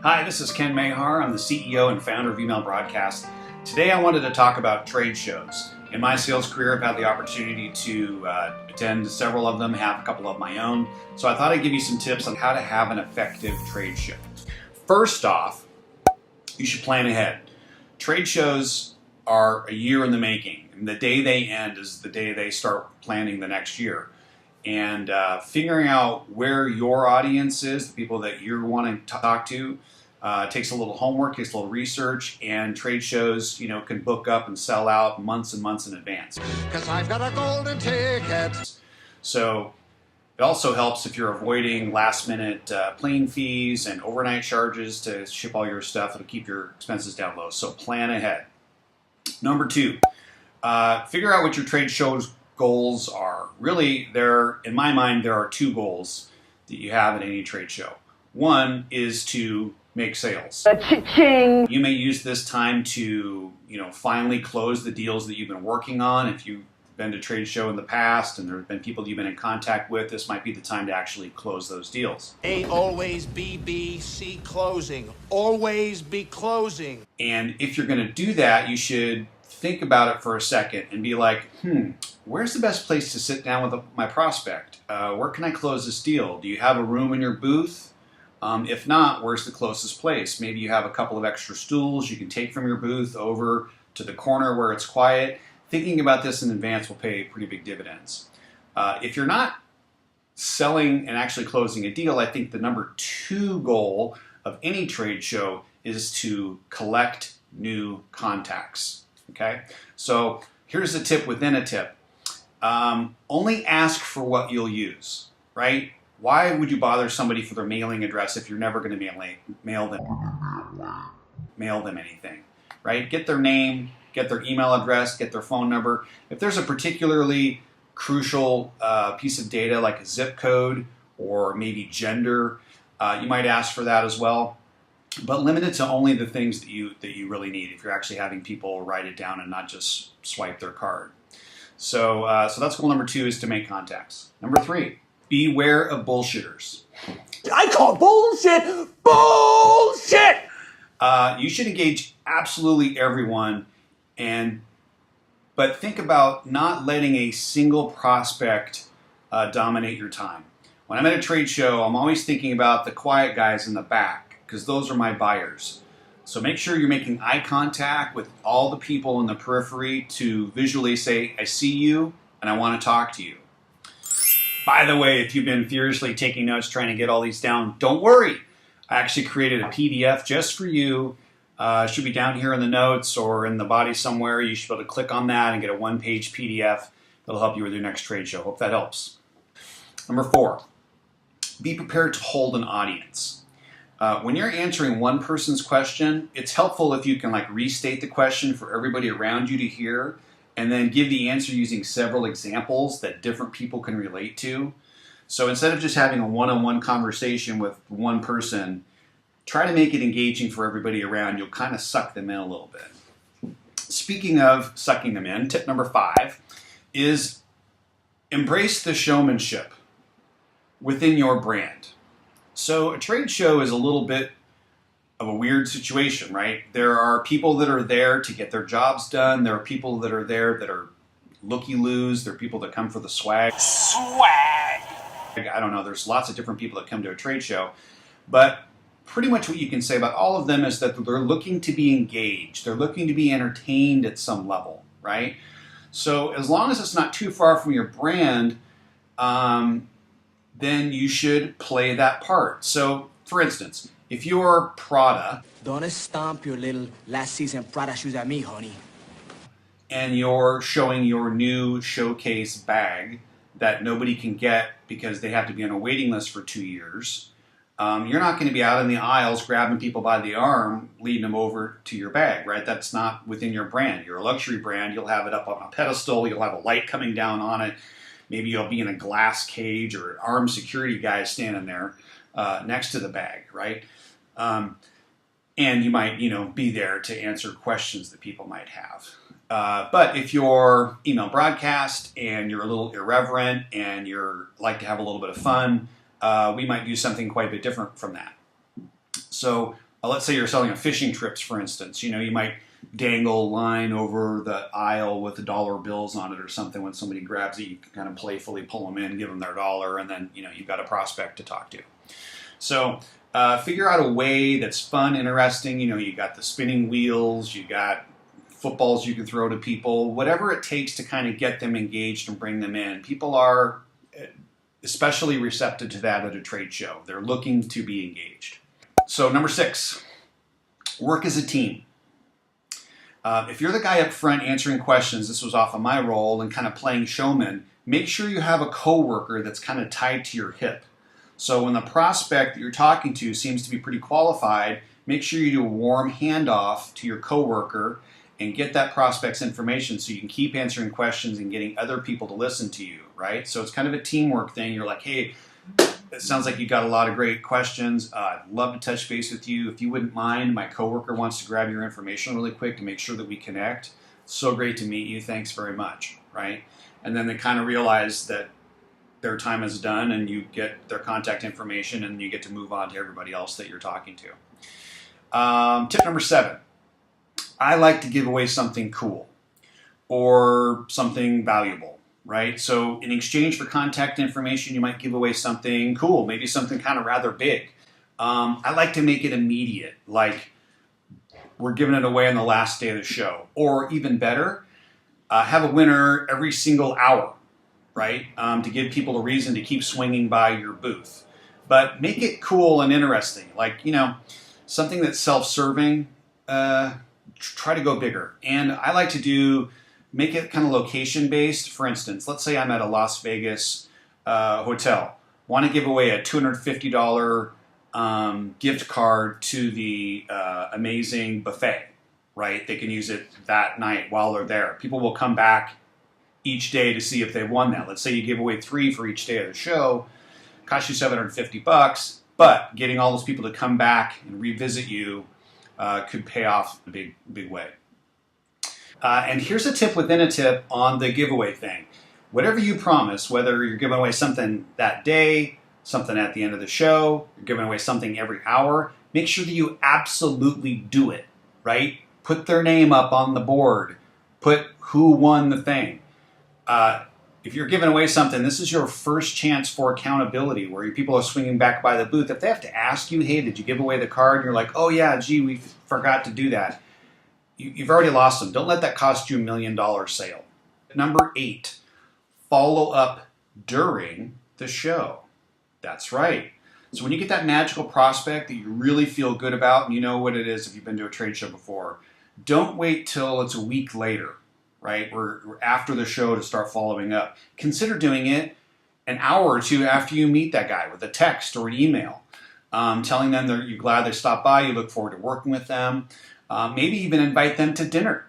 Hi, this is Ken Mahar. I'm the CEO and founder of Email Broadcast. Today I wanted to talk about trade shows. In my sales career, I've had the opportunity to attend several of them, have a couple of my own. So I thought I'd give you some tips on how to have an effective trade show. First off, you should plan ahead. Trade shows are a year in the making, and the day they end is the day they start planning the next year. And figuring out where your audience is, the people that you're wanting to talk to, takes a little homework, takes a little research, and trade shows, can book up and sell out months and months in advance. 'Cause I've got a golden ticket. So it also helps if you're avoiding last-minute plane fees and overnight charges to ship all your stuff. It'll keep your expenses down low. So plan ahead. Number two, figure out what your trade show's goals are. Really, in my mind, there are two goals that you have at any trade show. One is to make sales. Cha-ching. You may use this time to, finally close the deals that you've been working on. If you've been to trade show in the past and there have been people that you've been in contact with, this might be the time to actually close those deals. A always B, C closing. Always be closing. And if you're going to do that, you should think about it for a second and be like, where's the best place to sit down with my prospect? Where can I close this deal? Do you have a room in your booth? If not, where's the closest place? Maybe you have a couple of extra stools you can take from your booth over to the corner where it's quiet. Thinking about this in advance will pay pretty big dividends. If you're not selling and actually closing a deal, I think the number two goal of any trade show is to collect new contacts. Okay, so here's a tip within a tip. Only ask for what you'll use, right? Why would you bother somebody for their mailing address if you're never going to mail them anything, right? Get their name, get their email address, get their phone number. If there's a particularly crucial piece of data like a zip code or maybe gender, you might ask for that as well. But limit it to only the things that you really need if you're actually having people write it down and not just swipe their card. So that's goal number two, is to make contacts. Number three, beware of bullshitters. I call bullshit bullshit. You should engage absolutely everyone, but think about not letting a single prospect dominate your time. When I'm at a trade show, I'm always thinking about the quiet guys in the back, because those are my buyers. So make sure you're making eye contact with all the people in the periphery to visually say, I see you and I want to talk to you. By the way, if you've been furiously taking notes trying to get all these down, don't worry. I actually created a PDF just for you. It should be down here in the notes or in the body somewhere. You should be able to click on that and get a one-page PDF that'll help you with your next trade show. Hope that helps. Number four, be prepared to hold an audience. When you're answering one person's question, it's helpful if you can restate the question for everybody around you to hear, and then give the answer using several examples that different people can relate to. So instead of just having a one-on-one conversation with one person, try to make it engaging for everybody around. You'll kind of suck them in a little bit. Speaking of sucking them in, tip number five is embrace the showmanship within your brand. So a trade show is a little bit of a weird situation, right? There are people that are there to get their jobs done. There are people that are there that are looky-loos. There are people that come for the swag. I don't know. There's lots of different people that come to a trade show. But pretty much what you can say about all of them is that they're looking to be engaged. They're looking to be entertained at some level, right? So as long as it's not too far from your brand, then you should play that part. So, for instance, if you're Prada, Don't stomp your little last season Prada shoes at me, honey. and you're showing your new showcase bag that nobody can get because they have to be on a waiting list for 2 years, you're not going to be out in the aisles grabbing people by the arm, leading them over to your bag, right? That's not within your brand. You're a luxury brand. You'll have it up on a pedestal. You'll have a light coming down on it. Maybe you'll be in a glass cage or an armed security guy standing there next to the bag, right? And you might, be there to answer questions that people might have. But if you're email broadcast and you're a little irreverent and you're like to have a little bit of fun, we might do something quite a bit different from that. So let's say you're selling a fishing trips, for instance. You might dangle a line over the aisle with dollar bills on it or something. When somebody grabs it, you can kind of playfully pull them in, give them their dollar, and then you've got a prospect to talk to. So figure out a way that's fun, interesting. You got the spinning wheels, you got footballs you can throw to people, whatever it takes to kind of get them engaged and bring them in. People are especially receptive to that at a trade show. They're looking to be engaged. So number 6, work as a team. If you're the guy up front answering questions, this was off of my role, and kind of playing showman, make sure you have a coworker that's kind of tied to your hip. So when the prospect that you're talking to seems to be pretty qualified, make sure you do a warm handoff to your coworker and get that prospect's information so you can keep answering questions and getting other people to listen to you, right? So it's kind of a teamwork thing. You're like, hey, it sounds like you got a lot of great questions. I'd love to touch base with you. If you wouldn't mind, my coworker wants to grab your information really quick to make sure that we connect. So great to meet you. Thanks very much, right? And then they kind of realize that their time is done and you get their contact information and you get to move on to everybody else that you're talking to. Tip number 7. I like to give away something cool or something valuable, right? So in exchange for contact information, you might give away something cool, maybe something kind of rather big. I like to make it immediate, like we're giving it away on the last day of the show. Or even better, have a winner every single hour, right? To give people a reason to keep swinging by your booth. But make it cool and interesting, like, something that's self-serving. Try to go bigger. And I like to make it kind of location based. For instance, let's say I'm at a Las Vegas hotel. Want to give away a $250 gift card to the amazing buffet, right? They can use it that night while they're there. People will come back each day to see if they've won that. Let's say you give away 3 for each day of the show, cost you $750, but getting all those people to come back and revisit you could pay off in a big way. And here's a tip within a tip on the giveaway thing. Whatever you promise, whether you're giving away something that day, something at the end of the show, you're giving away something every hour, make sure that you absolutely do it, right? Put their name up on the board. Put who won the thing. If you're giving away something, this is your first chance for accountability, where people are swinging back by the booth. If they have to ask you, hey, did you give away the card? And you're like, oh yeah, gee, we forgot to do that. You've already lost them. Don't let that cost you $1 million sale. Number 8, follow up during the show. That's right. So when you get that magical prospect that you really feel good about, and you know what it is if you've been to a trade show before, don't wait till it's a week later, right? We're after the show to start following up. Consider doing it an hour or two after you meet that guy with a text or an email, telling them that you're glad they stopped by, you look forward to working with them, maybe even invite them to dinner.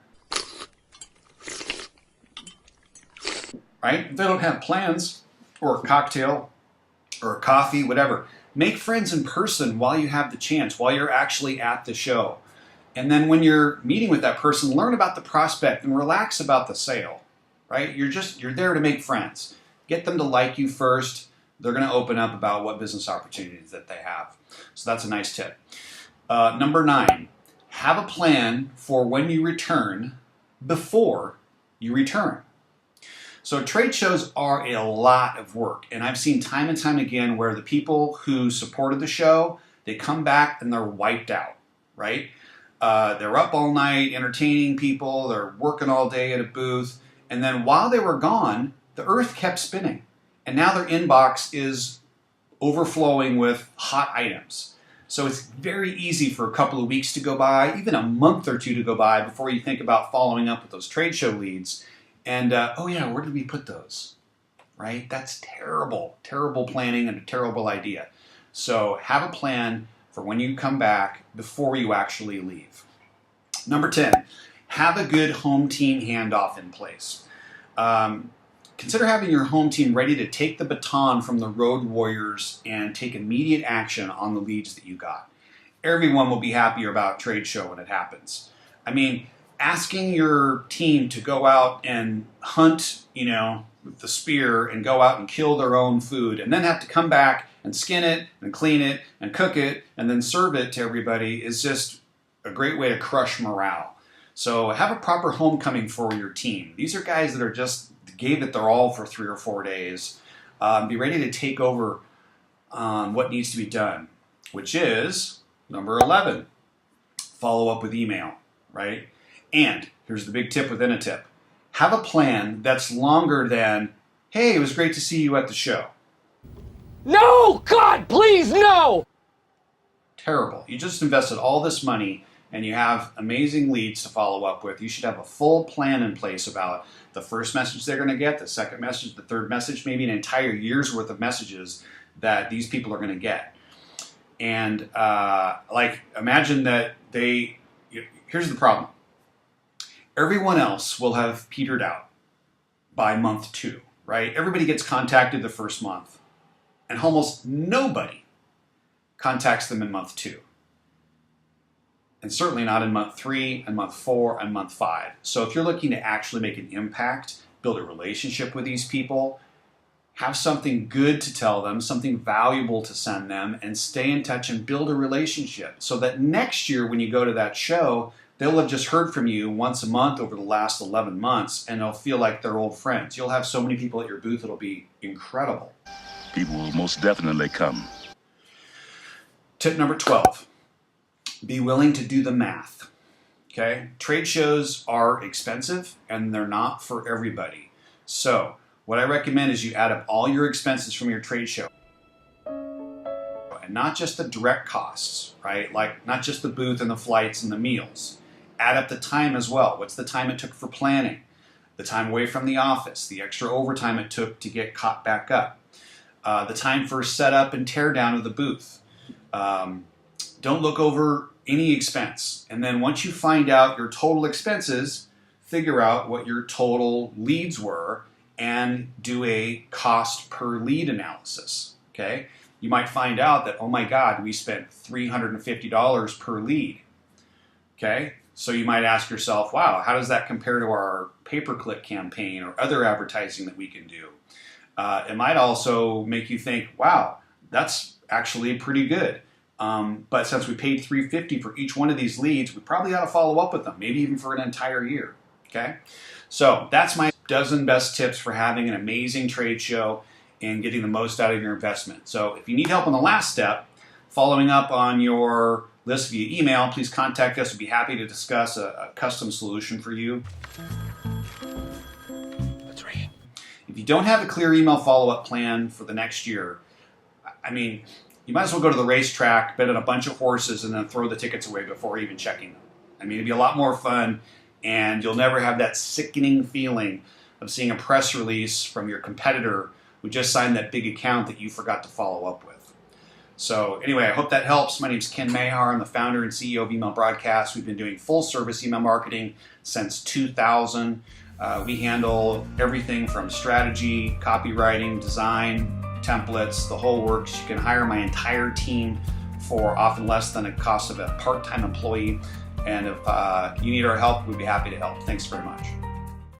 Right? If they don't have plans, or a cocktail, or a coffee, whatever, make friends in person while you have the chance, while you're actually at the show. And then when you're meeting with that person, learn about the prospect and relax about the sale, right? You're there to make friends. Get them to like you first. They're going to open up about what business opportunities that they have. So that's a nice tip. Number 9, have a plan for when you return before you return. So trade shows are a lot of work, and I've seen time and time again where the people who supported the show, they come back and they're wiped out, right? They're up all night entertaining people, they're working all day at a booth, and then while they were gone, the earth kept spinning, and now their inbox is overflowing with hot items. So it's very easy for a couple of weeks to go by, even a month or 2 to go by before you think about following up with those trade show leads. And, oh yeah, where did we put those, right? That's terrible, terrible planning and a terrible idea. So have a plan for when you come back before you actually leave. Number 10, have a good home team handoff in place. Consider having your home team ready to take the baton from the road warriors and take immediate action on the leads that you got. Everyone will be happier about trade show when it happens. I mean, asking your team to go out and hunt, with the spear and go out and kill their own food and then have to come back and skin it and clean it and cook it and then serve it to everybody is just a great way to crush morale. So have a proper homecoming for your team. These are guys that are just gave it their all for 3 or 4 days. Be ready to take over what needs to be done, which is number 11, follow up with email, right? And here's the big tip within a tip. Have a plan that's longer than, hey, it was great to see you at the show. No! God, please, no! Terrible. You just invested all this money and you have amazing leads to follow up with. You should have a full plan in place about the first message they're going to get, the second message, the third message, maybe an entire year's worth of messages that these people are going to get. And imagine that here's the problem. Everyone else will have petered out by month 2, right? Everybody gets contacted the first month, and almost nobody contacts them in month 2. And certainly not in month 3 and month 4 and month 5. So if you're looking to actually make an impact, build a relationship with these people, have something good to tell them, something valuable to send them, and stay in touch and build a relationship so that next year when you go to that show, they'll have just heard from you once a month over the last 11 months, and they'll feel like they're old friends. You'll have so many people at your booth, it'll be incredible. People will most definitely come. Tip number 12, be willing to do the math. Okay? Trade shows are expensive, and they're not for everybody. So what I recommend is you add up all your expenses from your trade show. And not just the direct costs, right? Like not just the booth and the flights and the meals. Add up the time as well. What's the time it took for planning? The time away from the office, the extra overtime it took to get caught back up. The time for setup and tear down of the booth. Don't look over any expense. And then once you find out your total expenses, figure out what your total leads were and do a cost per lead analysis, okay? You might find out that, oh my God, we spent $350 per lead, okay? So you might ask yourself, wow, how does that compare to our pay-per-click campaign or other advertising that we can do? It might also make you think, wow, that's actually pretty good. But since we paid $350 for each one of these leads, we probably ought to follow up with them, maybe even for an entire year, okay? So that's my dozen best tips for having an amazing trade show and getting the most out of your investment. So if you need help on the last step, following up on your list via email, please contact us. We'd be happy to discuss a custom solution for you. Let's ring. If you don't have a clear email follow-up plan for the next year, I mean, you might as well go to the racetrack, bet on a bunch of horses, and then throw the tickets away before even checking them. I mean, it'd be a lot more fun, and you'll never have that sickening feeling of seeing a press release from your competitor who just signed that big account that you forgot to follow up with. So anyway, I hope that helps. My name is Ken Mahar. I'm the founder and CEO of Email Broadcast. We've been doing full-service email marketing since 2000. We handle everything from strategy, copywriting, design, templates, the whole works. You can hire my entire team for often less than the cost of a part-time employee. And if you need our help, we'd be happy to help. Thanks very much.